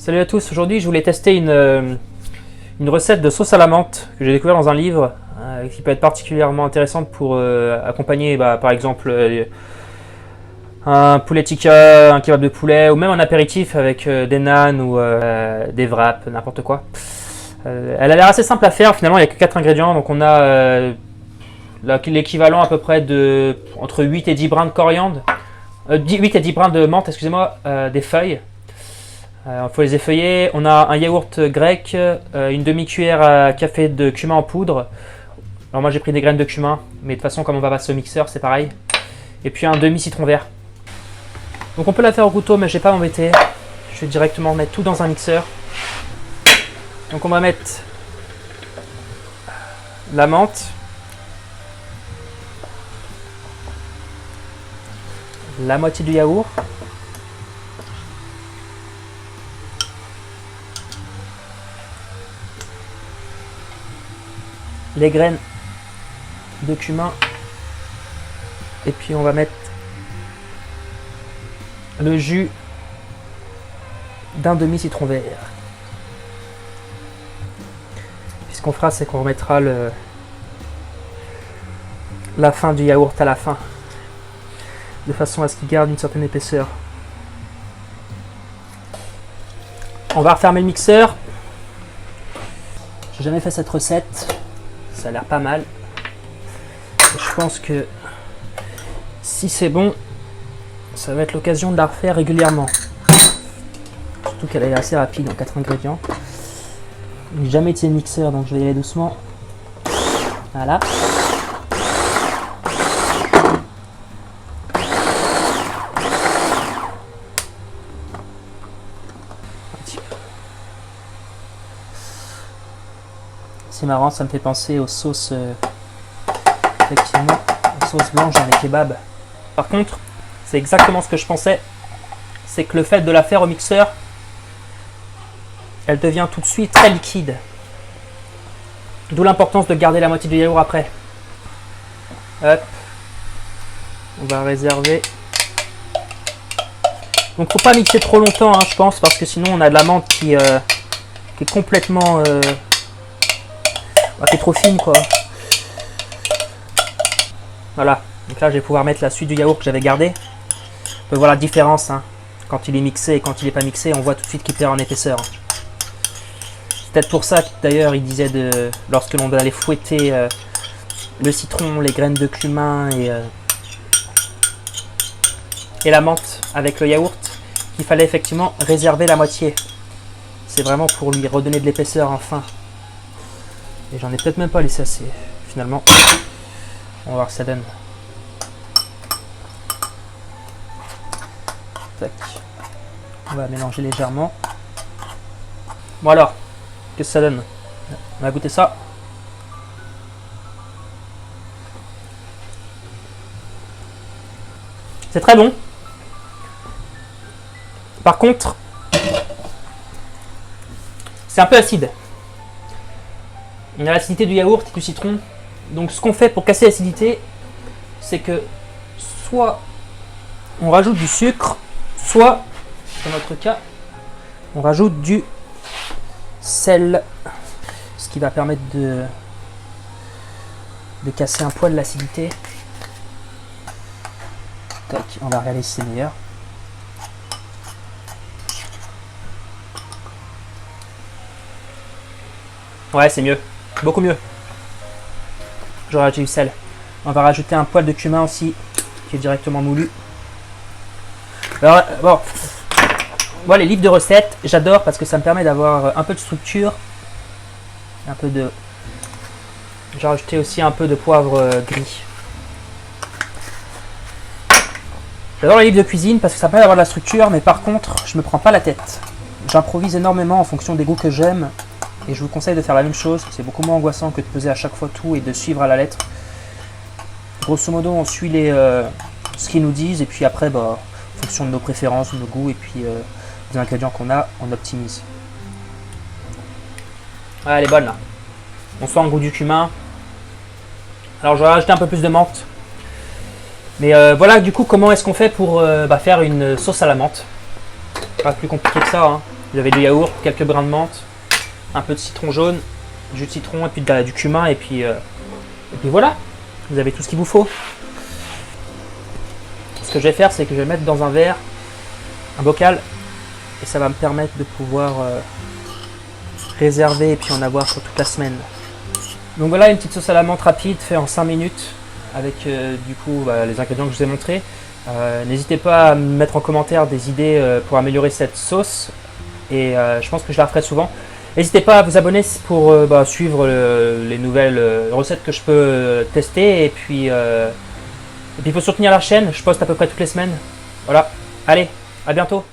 Salut à tous, aujourd'hui je voulais tester une recette de sauce à la menthe que j'ai découvert dans un livre qui peut être particulièrement intéressante pour accompagner par exemple un poulet tikka, un kebab de poulet ou même un apéritif avec des naans ou des wraps, n'importe quoi. Elle a l'air assez simple à faire, finalement il n'y a que 4 ingrédients, donc on a l'équivalent à peu près de entre 8 et 10 brins de coriandre, 8 et 10 brins de menthe, excusez-moi, des feuilles. Il faut les effeuiller. On a un yaourt grec, une demi-cuillère à café de cumin en poudre. Alors moi j'ai pris des graines de cumin, mais de toute façon comme on va passer au mixeur c'est pareil. Et puis un demi-citron vert. Donc on peut la faire au couteau mais je vais pas m'embêter. Je vais directement mettre tout dans un mixeur. Donc on va mettre la menthe, la moitié du yaourt, les graines de cumin et puis on va mettre le jus d'un demi-citron vert. Puis ce qu'on fera c'est qu'on remettra la fin du yaourt à la fin de façon à ce qu'il garde une certaine épaisseur. On va refermer le mixeur. J'ai jamais fait cette recette. Ça a l'air pas mal. Et je pense que si c'est bon, ça va être l'occasion de la refaire régulièrement. Surtout qu'elle est assez rapide en 4 ingrédients. J'ai jamais utilisé le mixeur donc je vais y aller doucement. Voilà. C'est marrant, ça me fait penser aux sauces, effectivement, aux sauces blanches dans les kebabs. Par contre, c'est exactement ce que je pensais, c'est que le fait de la faire au mixeur, elle devient tout de suite très liquide. D'où l'importance de garder la moitié du yaourt après. Hop, on va réserver. Donc faut pas mixer trop longtemps, hein, je pense, parce que sinon on a de la menthe qui est complètement... qui est trop fine quoi. Voilà, donc là je vais pouvoir mettre la suite du yaourt que j'avais gardé. On peut voir la différence hein. Quand il est mixé et quand il n'est pas mixé, on voit tout de suite qu'il perd en épaisseur. C'est peut-être pour ça d'ailleurs il disait lorsque l'on allait fouetter le citron, les graines de cumin et la menthe avec le yaourt, qu'il fallait effectivement réserver la moitié. C'est vraiment pour lui redonner de l'épaisseur enfin. Et j'en ai peut-être même pas laissé assez, finalement. On va voir ce que ça donne. Tac. On va mélanger légèrement. Bon alors, qu'est-ce que ça donne? On va goûter ça. C'est très bon. Par contre, c'est un peu acide. On a l'acidité du yaourt et du citron. Donc ce qu'on fait pour casser l'acidité, c'est que soit on rajoute du sucre, soit, dans notre cas, on rajoute du sel. Ce qui va permettre de casser un poil l'acidité. Tac, on va regarder si c'est meilleur. Ouais, c'est mieux. Beaucoup mieux. J'aurais rajouté du sel. On va rajouter un poil de cumin aussi, qui est directement moulu. Alors, bon. Moi, les livres de recettes, j'adore parce que ça me permet d'avoir un peu de structure. Un peu de... J'ai rajouté aussi un peu de poivre gris. J'adore les livres de cuisine parce que ça permet d'avoir de la structure, mais par contre, je me prends pas la tête. J'improvise énormément en fonction des goûts que j'aime. Et je vous conseille de faire la même chose, c'est beaucoup moins angoissant que de peser à chaque fois tout et de suivre à la lettre. Grosso modo, on suit ce qu'ils nous disent et puis après, en fonction de nos préférences, de nos goûts et puis des ingrédients qu'on a, on optimise. Ah, elle est bonne là. On sent le goût du cumin. Alors je vais rajouter un peu plus de menthe. Mais voilà du coup comment est-ce qu'on fait pour faire une sauce à la menthe. Pas plus compliqué que ça. Hein. Vous avez du yaourt, quelques brins de menthe, un peu de citron jaune, du jus de citron et puis du cumin et puis voilà, vous avez tout ce qu'il vous faut. Ce que je vais faire, c'est que je vais mettre dans un verre, un bocal, et ça va me permettre de pouvoir réserver et puis en avoir pour toute la semaine. Donc voilà une petite sauce à la menthe rapide, fait en 5 minutes, avec du coup les ingrédients que je vous ai montrés. N'hésitez pas à me mettre en commentaire des idées pour améliorer cette sauce, et je pense que je la referai souvent. N'hésitez pas à vous abonner pour suivre les nouvelles recettes que je peux tester, et puis il faut soutenir la chaîne, je poste à peu près toutes les semaines. Voilà, allez, à bientôt.